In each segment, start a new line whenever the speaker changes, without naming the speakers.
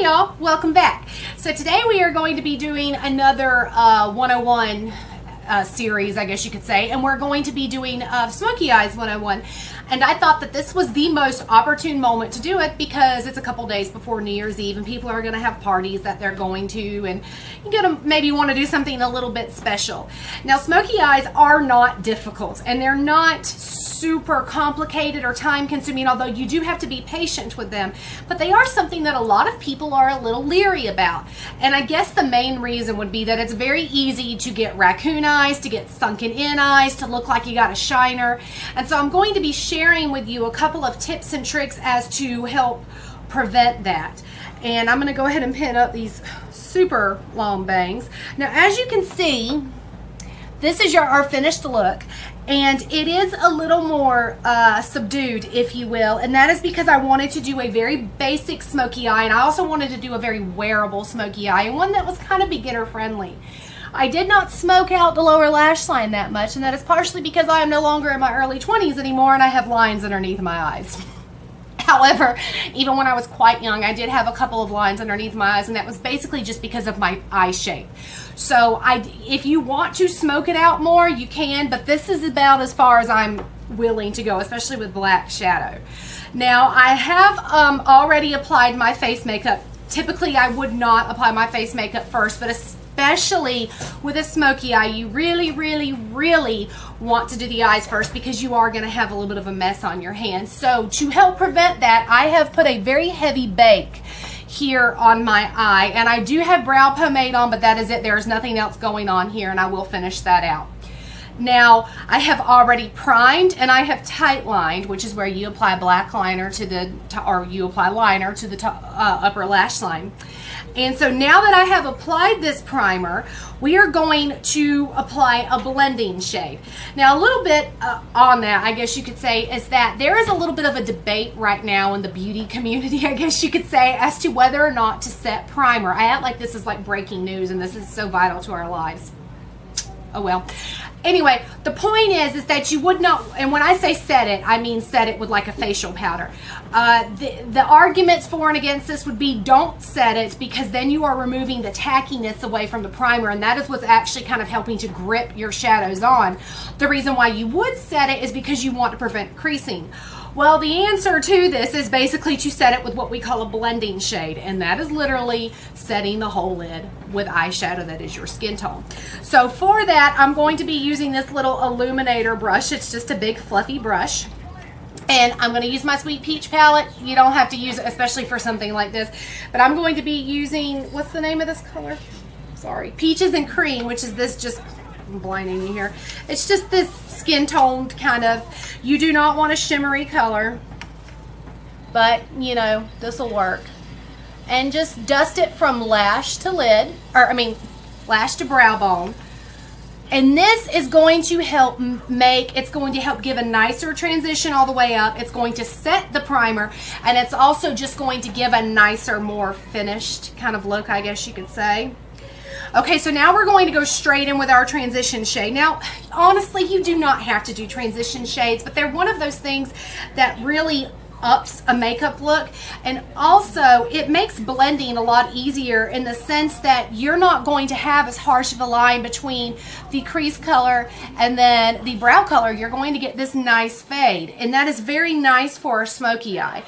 y'all, welcome back. So today we are going to be doing another 101 series, I guess you could say, and we're going to be doing Smokey Eyes 101. And I thought that this was the most opportune moment to do it because it's a couple days before New Year's Eve and people are going to have parties that they're going to, and you're going to maybe want to do something a little bit special. Now, Smokey Eyes are not difficult and they're not super complicated or time consuming, although you do have to be patient with them, but they are something that a lot of people are a little leery about. And I guess the main reason would be that it's very easy to get raccoon eyes, to get sunken in eyes, to look like you got a shiner. And so I'm going to be sharing with you a couple of tips and tricks as to help prevent that. And I'm going to go ahead and pin up these super long bangs. Now, as you can see, this is our finished look, and it is a little more subdued, if you will, and that is because I wanted to do a very basic smokey eye, and I also wanted to do a very wearable smokey eye, and one that was kind of beginner friendly. I did not smoke out the lower lash line that much, and that is partially because I am no longer in my early 20s anymore and I have lines underneath my eyes. However, even when I was quite young, I did have a couple of lines underneath my eyes, and that was basically just because of my eye shape. So if you want to smoke it out more, you can, but this is about as far as I'm willing to go, especially with black shadow. Now, I have already applied my face makeup. Typically, I would not apply my face makeup first, but especially with a smokey eye, you really, really, really want to do the eyes first because you are going to have a little bit of a mess on your hands. So to help prevent that, I have put a very heavy bake here on my eye, and I do have brow pomade on, but that is it. There's nothing else going on here, and I will finish that out. Now, I have already primed and I have tight lined, which is where you apply black liner to the, or you apply liner to the upper lash line. And so now that I have applied this primer, we are going to apply a blending shade. Now, a little bit on that, I guess you could say, is that there is a little bit of a debate right now in the beauty community, I guess you could say, as to whether or not to set primer. I act like this is like breaking news and this is so vital to our lives. Oh well. Anyway, the point is that you would not, and when I say set it, I mean set it with like a facial powder. The arguments for and against this would be don't set it, because then you are removing the tackiness away from the primer, and that is what's actually kind of helping to grip your shadows on. The reason why you would set it is because you want to prevent creasing. Well, the answer to this is basically to set it with what we call a blending shade, and that is literally setting the whole lid with eyeshadow that is your skin tone. So for that, I'm going to be using this little illuminator brush. It's just a big fluffy brush. And I'm going to use my Sweet Peach palette. You don't have to use it, especially for something like this. But I'm going to be using, what's the name of this color? Sorry. Peaches and Cream, which is this just, I'm blinding you here. It's just this skin toned kind of, you do not want a shimmery color, but you know, this will work. And just dust it from lash to lid, or I mean, lash to brow bone. And this is going to help it's going to help give a nicer transition all the way up. It's going to set the primer, and it's also just going to give a nicer, more finished kind of look, I guess you could say. Okay, so now we're going to go straight in with our transition shade. Now, honestly, you do not have to do transition shades, but they're one of those things that really ups a makeup look, and also it makes blending a lot easier in the sense that you're not going to have as harsh of a line between the crease color and then the brow color. You're going to get this nice fade, and that is very nice for a smoky eye.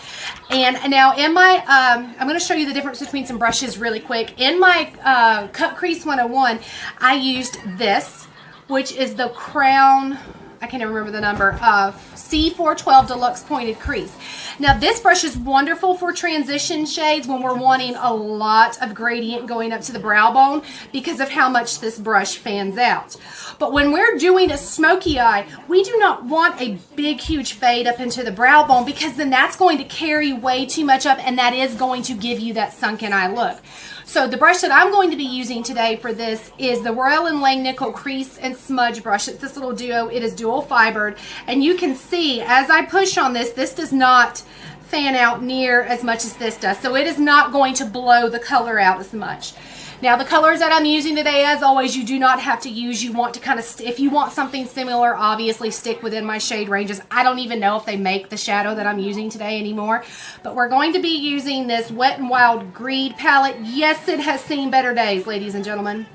And now in my I'm going to show you the difference between some brushes really quick. In my Cut Crease 101, I used this, which is the Crown, I can't even remember the number, of C412 Deluxe Pointed Crease. Now, this brush is wonderful for transition shades when we're wanting a lot of gradient going up to the brow bone because of how much this brush fans out. But when we're doing a smoky eye, we do not want a big, huge fade up into the brow bone, because then that's going to carry way too much up, and that is going to give you that sunken eye look. So the brush that I'm going to be using today for this is the Royal & Langnickel Crease and Smudge brush. It's this little duo. It is dual fibered, and you can see as I push on this, this does not fan out near as much as this does. So it is not going to blow the color out as much. Now the colors that I'm using today, as always, you do not have to use. You want to kind of, if you want something similar, obviously stick within my shade ranges. I don't even know if they make the shadow that I'm using today anymore. But we're going to be using this Wet n Wild Greed palette. Yes, it has seen better days, ladies and gentlemen.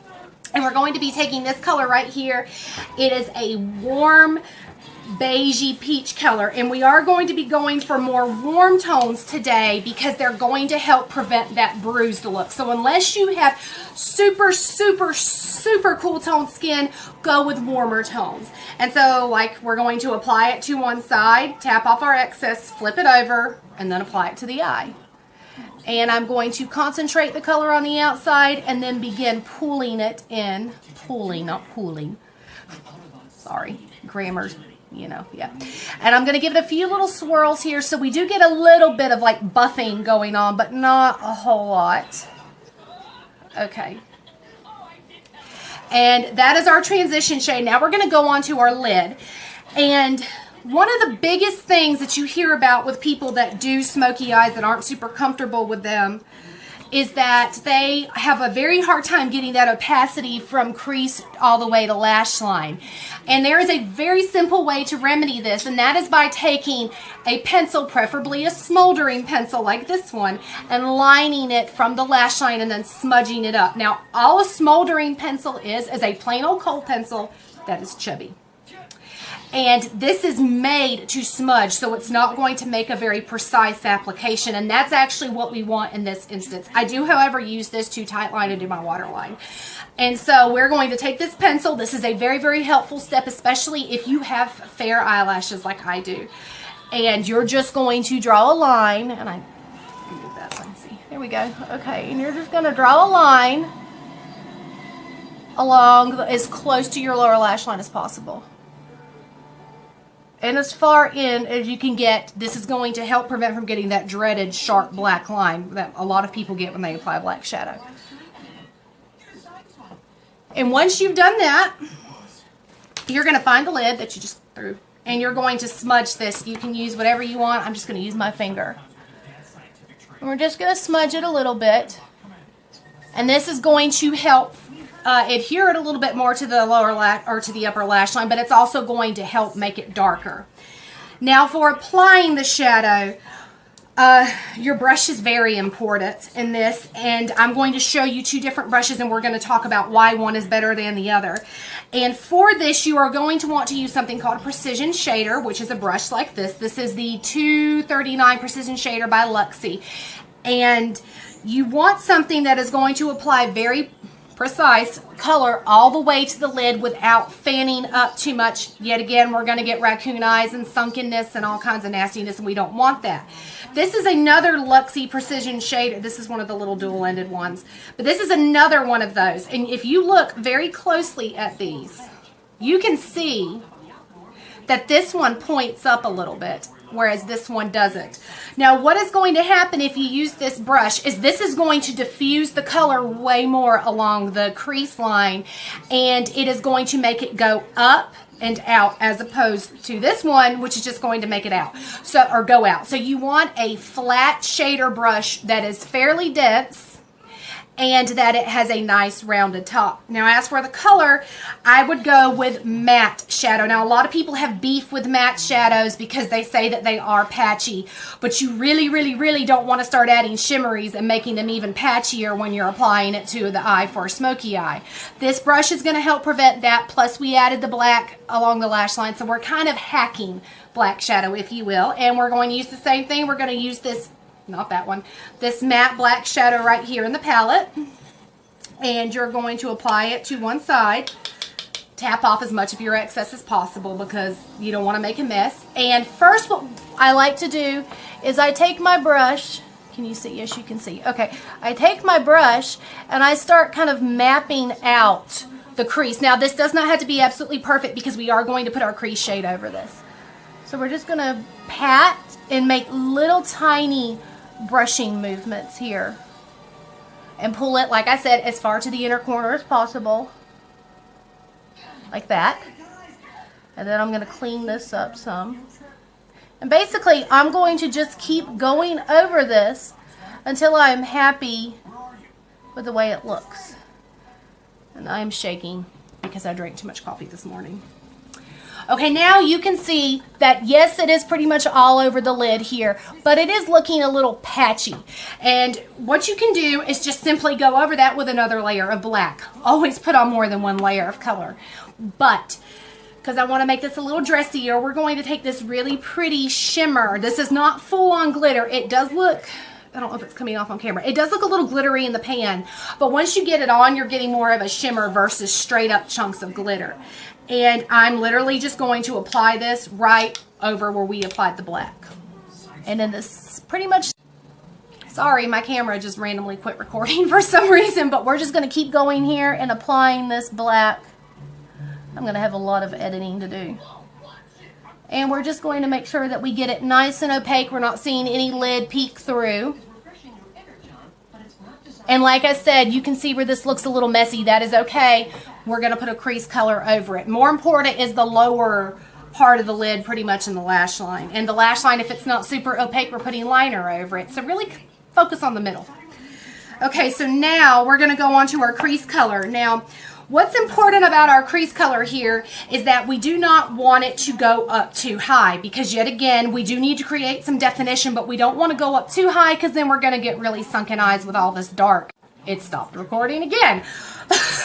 And we're going to be taking this color right here. It is a warm beigey peach color, and we are going to be going for more warm tones today because they're going to help prevent that bruised look. So unless you have super cool toned skin, go with warmer tones. And so like we're going to apply it to one side, tap off our excess, flip it over, and then apply it to the eye. And I'm going to concentrate the color on the outside and then begin pulling it in. Pulling, not pooling. Sorry, grammar's, you know, yeah. And I'm going to give it a few little swirls here so we do get a little bit of like buffing going on, but not a whole lot. Okay. And that is our transition shade. Now we're going to go on to our lid. And one of the biggest things that you hear about with people that do smoky eyes that aren't super comfortable with them is that they have a very hard time getting that opacity from crease all the way to lash line. And there is a very simple way to remedy this, and that is by taking a pencil, preferably a smoldering pencil like this one, and lining it from the lash line and then smudging it up. Now, all a smoldering pencil is a plain old kohl pencil that is chubby. And this is made to smudge, so it's not going to make a very precise application, and that's actually what we want in this instance. I do, however, use this to tight line and do my waterline. And so we're going to take this pencil. This is a very helpful step, especially if you have fair eyelashes like I do. And you're just going to draw a line, and I can do that so I can see. There we go. Okay, and you're just going to draw a line along as close to your lower lash line as possible. And as far in as you can get. This is going to help prevent from getting that dreaded sharp black line that a lot of people get when they apply black shadow. And once you've done that, you're going to find the lid that you just threw, and you're going to smudge this. You can use whatever you want. I'm just going to use my finger. And we're just going to smudge it a little bit. And this is going to help adhere it a little bit more to the lower lash or to the upper lash line, but it's also going to help make it darker. Now for applying the shadow, your brush is very important in this, and I'm going to show you two different brushes, and we're going to talk about why one is better than the other. And for this, you are going to want to use something called a precision shader, which is a brush like this. This is the 239 Precision Shader by Luxie. And you want something that is going to apply very precise color all the way to the lid without fanning up too much. Yet again, we're going to get raccoon eyes and sunkenness and all kinds of nastiness, and we don't want that. This is another Luxie Precision Shader. This is one of the little dual-ended ones. But this is another one of those. And if you look very closely at these, you can see that this one points up a little bit, whereas this one doesn't. Now what is going to happen if you use this brush is this is going to diffuse the color way more along the crease line, and it is going to make it go up and out as opposed to this one, which is just going to make it out, so, or go out. So you want a flat shader brush that is fairly dense and that it has a nice rounded top. Now as for the color, I would go with matte shadow. Now a lot of people have beef with matte shadows because they say that they are patchy, but you really don't want to start adding shimmeries and making them even patchier when you're applying it to the eye for a smoky eye. This brush is going to help prevent that, plus we added the black along the lash line, so we're kind of hacking black shadow, if you will. And we're going to use the same thing. We're going to use this, not that one, this matte black shadow right here in the palette, and you're going to apply it to one side. Tap off as much of your excess as possible because you don't want to make a mess. And first what I like to do is I take my brush. Can you see? Yes, you can see. Okay, I take my brush and I start kind of mapping out the crease. Now this does not have to be absolutely perfect because we are going to put our crease shade over this. So we're just going to pat and make little tiny brushing movements here and pull it, like I said, as far to the inner corner as possible, like that. And then I'm going to clean this up some. And basically, I'm going to just keep going over this until I'm happy with the way it looks. And I'm shaking because I drank too much coffee this morning. Okay, now you can see that, yes, it is pretty much all over the lid here, but it is looking a little patchy. And what you can do is just simply go over that with another layer of black. Always put on more than one layer of color. But because I want to make this a little dressier, we're going to take this really pretty shimmer. This is not full-on glitter. It does look, I don't know if it's coming off on camera, it does look a little glittery in the pan, but once you get it on, you're getting more of a shimmer versus straight up chunks of glitter. And I'm literally just going to apply this right over where we applied the black. And then this pretty much, sorry, my camera just randomly quit recording for some reason, but we're just going to keep going here and applying this black. I'm going to have a lot of editing to do. And we're just going to make sure that we get it nice and opaque. We're not seeing any lid peek through. And like I said, you can see where this looks a little messy. That is okay. We're going to put a crease color over it. More important is the lower part of the lid, pretty much in the lash line. And the lash line, if it's not super opaque, we're putting liner over it. So really focus on the middle. Okay, so now we're going to go on to our crease color. Now, what's important about our crease color here is that we do not want it to go up too high, because yet again, we do need to create some definition, but we don't want to go up too high because then we're going to get really sunken eyes with all this dark. It stopped recording again.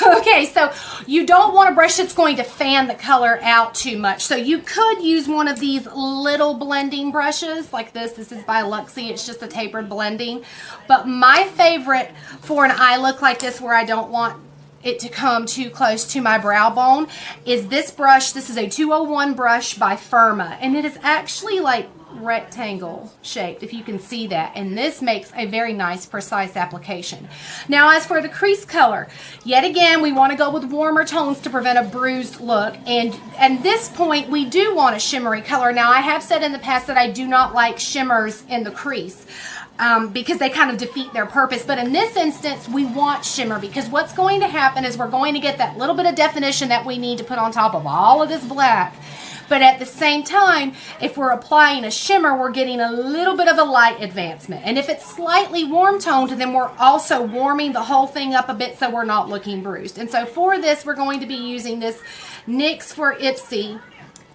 Okay, so you don't want a brush that's going to fan the color out too much. So you could use one of these little blending brushes like this. This is by Luxie. It's just a tapered blending. But my favorite for an eye look like this where I don't want it to come too close to my brow bone is this brush. This is a 201 brush by Firma, and it is actually like rectangle shaped, if you can see that, and this makes a very nice precise application. Now as for the crease color, yet again we want to go with warmer tones to prevent a bruised look, and at this point we do want a shimmery color. Now I have said in the past that I do not like shimmers in the crease because they kind of defeat their purpose, but in this instance we want shimmer, because what's going to happen is we're going to get that little bit of definition that we need to put on top of all of this black. But at the same time, if we're applying a shimmer, we're getting a little bit of a light advancement. And if it's slightly warm toned, then we're also warming the whole thing up a bit so we're not looking bruised. And so for this, we're going to be using this NYX for Ipsy.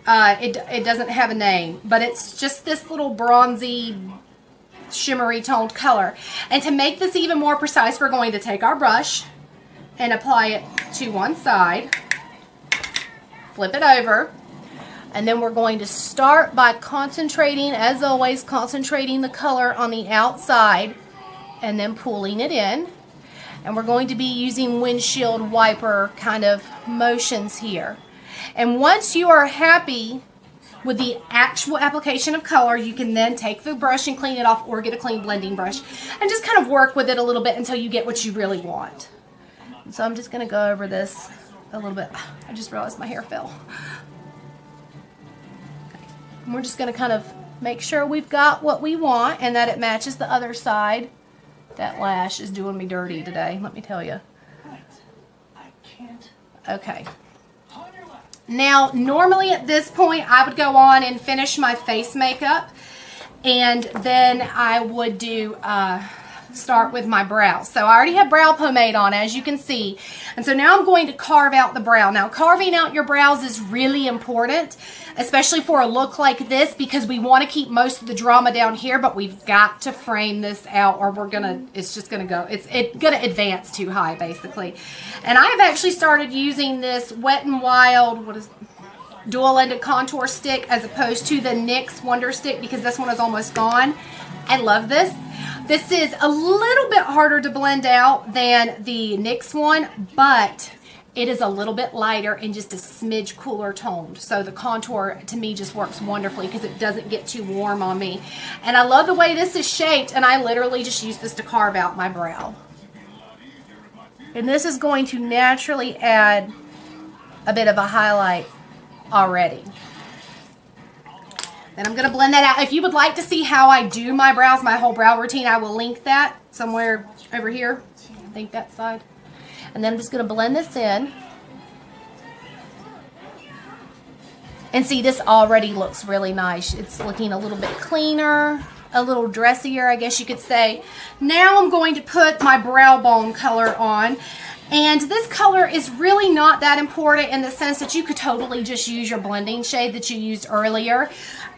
It doesn't have a name, but it's just this little bronzy, shimmery toned color. And to make this even more precise, we're going to take our brush and apply it to one side, flip it over, and then we're going to start by concentrating, as always, concentrating the color on the outside and then pulling it in. And we're going to be using windshield wiper kind of motions here. And once you are happy with the actual application of color, you can then take the brush and clean it off, or get a clean blending brush and just kind of work with it a little bit until you get what you really want. So I'm just going to go over this a little bit. I just realized my hair fell. And we're just going to kind of make sure we've got what we want and that it matches the other side. That lash is doing me dirty today, let me tell you. Okay. Now, normally at this point, I would go on and finish my face makeup, and then I would do start with my brows. So I already have brow pomade on, as you can see, and so now I'm going to carve out the brow. Now, carving out your brows is really important, especially for a look like this, because we want to keep most of the drama down here, but we've got to frame this out, or we're gonna, it's just gonna go, it's gonna advance too high, basically. And I have actually started using this Wet n Wild, what is dual-ended contour stick, as opposed to the NYX Wonder Stick, because this one is almost gone. I love this. This is a little bit harder to blend out than the NYX one, but it is a little bit lighter and just a smidge cooler toned. So the contour to me just works wonderfully because it doesn't get too warm on me. And I love the way this is shaped, and I literally just use this to carve out my brow. And this is going to naturally add a bit of a highlight already. Then I'm going to blend that out. If you would like to see how I do my brows, my whole brow routine, I will link that somewhere over here. I think that side. And then I'm just going to blend this in. And see, this already looks really nice. It's looking a little bit cleaner, a little dressier, I guess you could say. Now I'm going to put my brow bone color on. And this color is really not that important in the sense that you could totally just use your blending shade that you used earlier.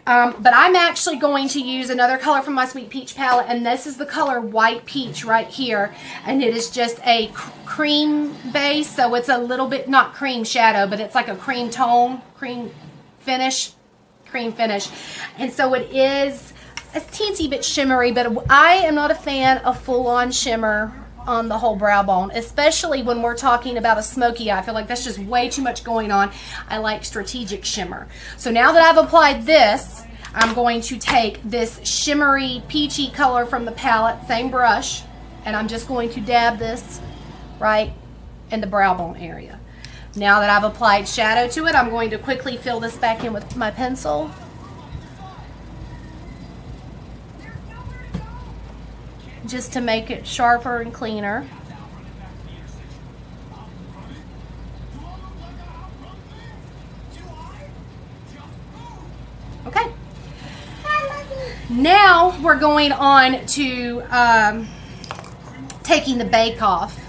But I'm actually going to use another color from my Sweet Peach palette, and this is the color White Peach right here. And it is just a cream base, so it's a little bit, not cream shadow, but it's like a cream tone, cream finish. And so it is a teensy bit shimmery, but I am not a fan of full-on shimmer on the whole brow bone, especially when we're talking about a smoky eye. I feel like that's just way too much going on. I like strategic shimmer. So now that I've applied this, I'm going to take this shimmery peachy color from the palette, same brush, and I'm just going to dab this right in the brow bone area. Now that I've applied shadow to it, I'm going to quickly fill this back in with my pencil. Just to make it sharper and cleaner. Okay. Now we're going on to taking the bake off.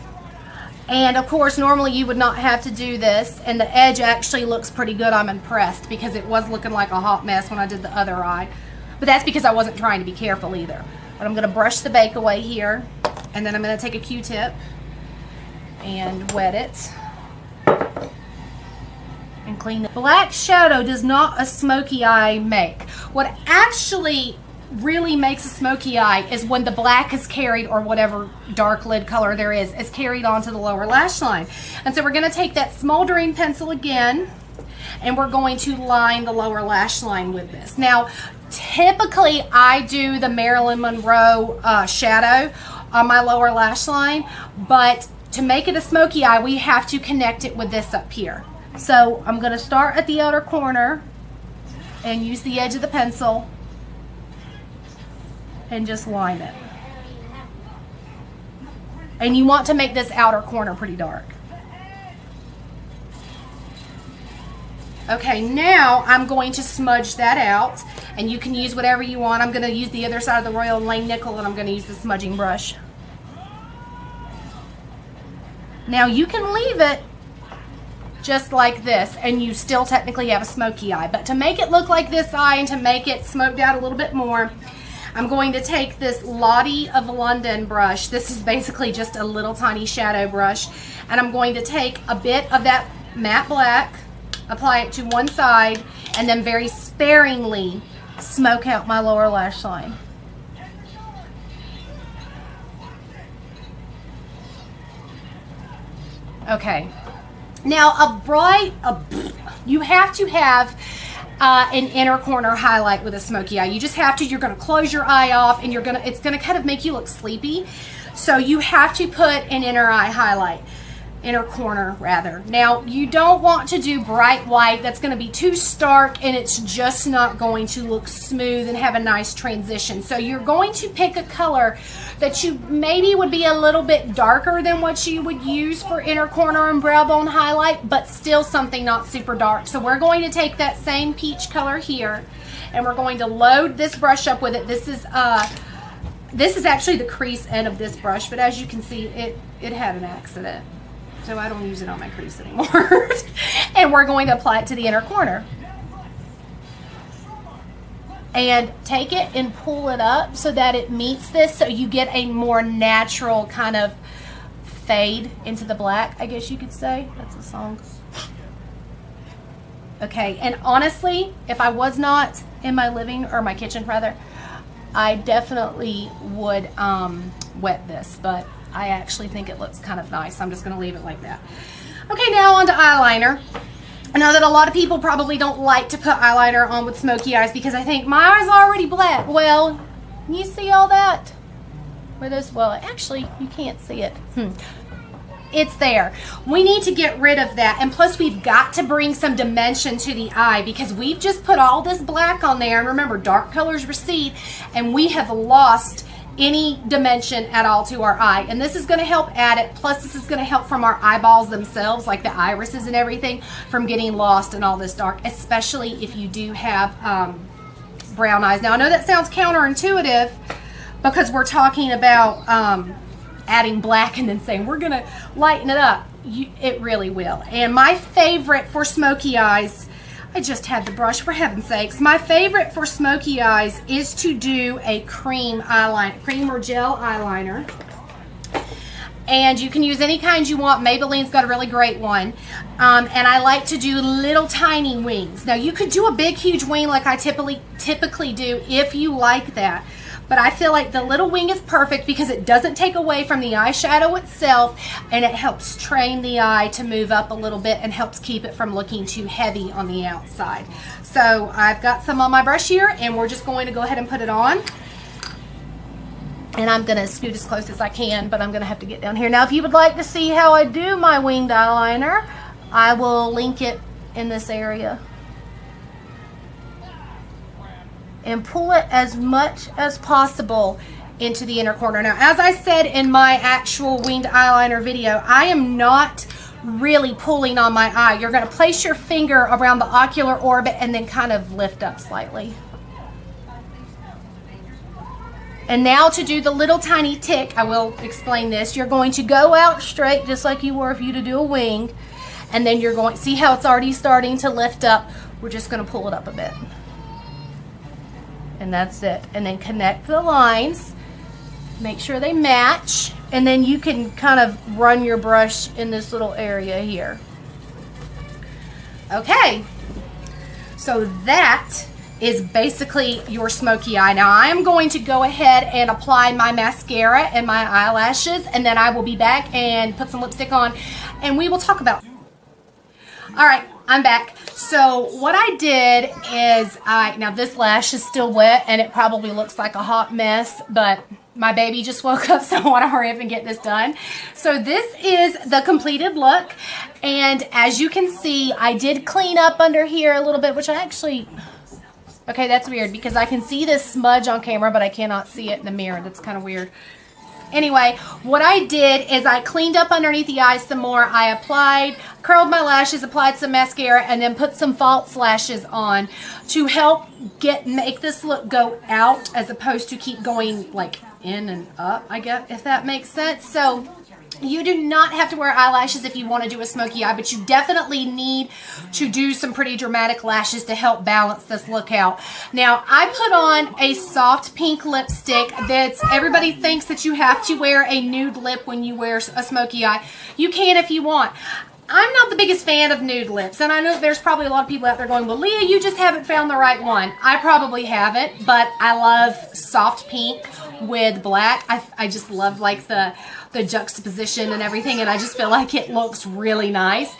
And of course, normally you would not have to do this, and the edge actually looks pretty good. I'm impressed because it was looking like a hot mess when I did the other eye. But that's because I wasn't trying to be careful either. But I'm going to brush the bake away here, and then I'm going to take a Q-tip and wet it and clean it. Black shadow does not a smoky eye make. What actually really makes a smoky eye is when the black is carried, or whatever dark lid color there is carried onto the lower lash line. And so we're going to take that Smoldering pencil again, and we're going to line the lower lash line with this. Now, typically I do the Marilyn Monroe shadow on my lower lash line, but to make it a smoky eye, we have to connect it with this up here. So I'm going to start at the outer corner and use the edge of the pencil and just line it. And you want to make this outer corner pretty dark. Okay, now I'm going to smudge that out, and you can use whatever you want. I'm going to use the other side of the Royal Lane Nickel, and I'm going to use the smudging brush. Now you can leave it just like this, and you still technically have a smoky eye. But to make it look like this eye and to make it smoked out a little bit more, I'm going to take this Lottie of London brush. This is basically just a little tiny shadow brush, and I'm going to take a bit of that matte black, apply it to one side, and then very sparingly smoke out my lower lash line. Okay. Now you have to have an inner corner highlight with a smoky eye. You just have to. You're going to close your eye off, and it's going to kind of make you look sleepy. So you have to put an inner eye highlight. Inner corner rather. Now you don't want to do bright white. That's going to be too stark, and it's just not going to look smooth and have a nice transition. So you're going to pick a color that you maybe would be a little bit darker than what you would use for inner corner and brow bone highlight, but still something not super dark. So we're going to take that same peach color here, and we're going to load this brush up with it. This is actually the crease end of this brush, but as you can see, it had an accident. So I don't use it on my crease anymore. And we're going to apply it to the inner corner. And take it and pull it up so that it meets this, so you get a more natural kind of fade into the black, I guess you could say. That's a song. Okay, and honestly, if I was not in my living, or my kitchen rather, I definitely would wet this, but I actually think it looks kind of nice. I'm just going to leave it like that. Okay, now on to eyeliner. I know that a lot of people probably don't like to put eyeliner on with smoky eyes because I think my eyes are already black. Well, you see all that? Well, actually, you can't see it. It's there. We need to get rid of that, and plus we've got to bring some dimension to the eye because we've just put all this black on there, and remember, dark colors recede, and we have lost any dimension at all to our eye, and this is going to help add it. Plus this is going to help from our eyeballs themselves, like the irises and everything, from getting lost in all this dark, especially if you do have brown eyes. Now I know that sounds counterintuitive because we're talking about adding black and then saying we're going to lighten it up. It really will. And my favorite for smoky eyes, I just had the brush, for heaven's sakes. My favorite for smoky eyes is to do a cream eyeliner, cream or gel eyeliner. And you can use any kind you want. Maybelline's got a really great one. And I like to do little tiny wings. Now you could do a big huge wing like I typically do if you like that. But I feel like the little wing is perfect because it doesn't take away from the eyeshadow itself, and it helps train the eye to move up a little bit and helps keep it from looking too heavy on the outside. So I've got some on my brush here, and we're just going to go ahead and put it on. And I'm going to scoot as close as I can, but I'm going to have to get down here. Now if you would like to see how I do my winged eyeliner, I will link it in this area. And pull it as much as possible into the inner corner. Now, as I said in my actual winged eyeliner video, I am not really pulling on my eye. You're going to place your finger around the ocular orbit and then kind of lift up slightly. And now to do the little tiny tick, I will explain this. You're going to go out straight just like you were if you to do a wing. And then you're going to see how it's already starting to lift up. We're just going to pull it up a bit. And that's it. And then connect the lines, make sure they match, and then you can kind of run your brush in this little area here. Okay, so that is basically your smoky eye. Now I am going to go ahead and apply my mascara and my eyelashes, and then I will be back and put some lipstick on, and we will talk about it. All right, I'm back. So what I did is now this lash is still wet and it probably looks like a hot mess, but my baby just woke up, so I want to hurry up and get this done. So this is the completed look, and as you can see, I did clean up under here a little bit, which I actually, okay, that's weird because I can see this smudge on camera, but I cannot see it in the mirror. That's kind of weird. Anyway, what I did is I cleaned up underneath the eyes some more. I curled my lashes, applied some mascara, and then put some false lashes on to help make this look go out as opposed to keep going like in and up, I guess, if that makes sense. So you do not have to wear eyelashes if you want to do a smoky eye, but you definitely need to do some pretty dramatic lashes to help balance this look out. Now, I put on a soft pink lipstick everybody thinks that you have to wear a nude lip when you wear a smoky eye. You can if you want. I'm not the biggest fan of nude lips, and I know there's probably a lot of people out there going, well, Leah, you just haven't found the right one. I probably haven't, but I love soft pink with black. I just love like the juxtaposition and everything, and I just feel like it looks really nice.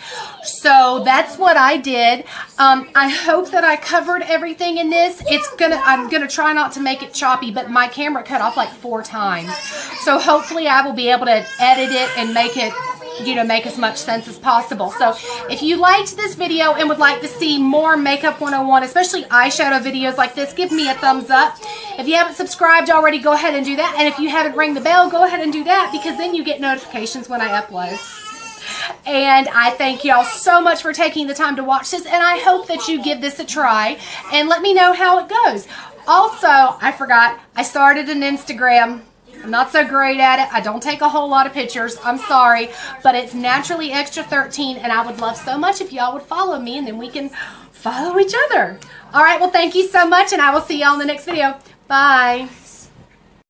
So that's what I did. I hope that I covered everything in this. I'm gonna try not to make it choppy, but my camera cut off like 4 times. So hopefully I will be able to edit it and make it, you know, make as much sense as possible. So if you liked this video and would like to see more Makeup 101, especially eyeshadow videos like this, give me a thumbs up. If you haven't subscribed already, go ahead and do that. And if you haven't rang the bell, go ahead and do that, because then you get notifications when I upload. And I thank y'all so much for taking the time to watch this, and I hope that you give this a try and let me know how it goes. Also, I forgot, I started an Instagram. I'm not so great at it. I don't take a whole lot of pictures. I'm sorry, but it's Naturally Extra 13, and I would love so much if y'all would follow me, and then we can follow each other. All right, well, thank you so much, and I will see y'all in the next video. Bye.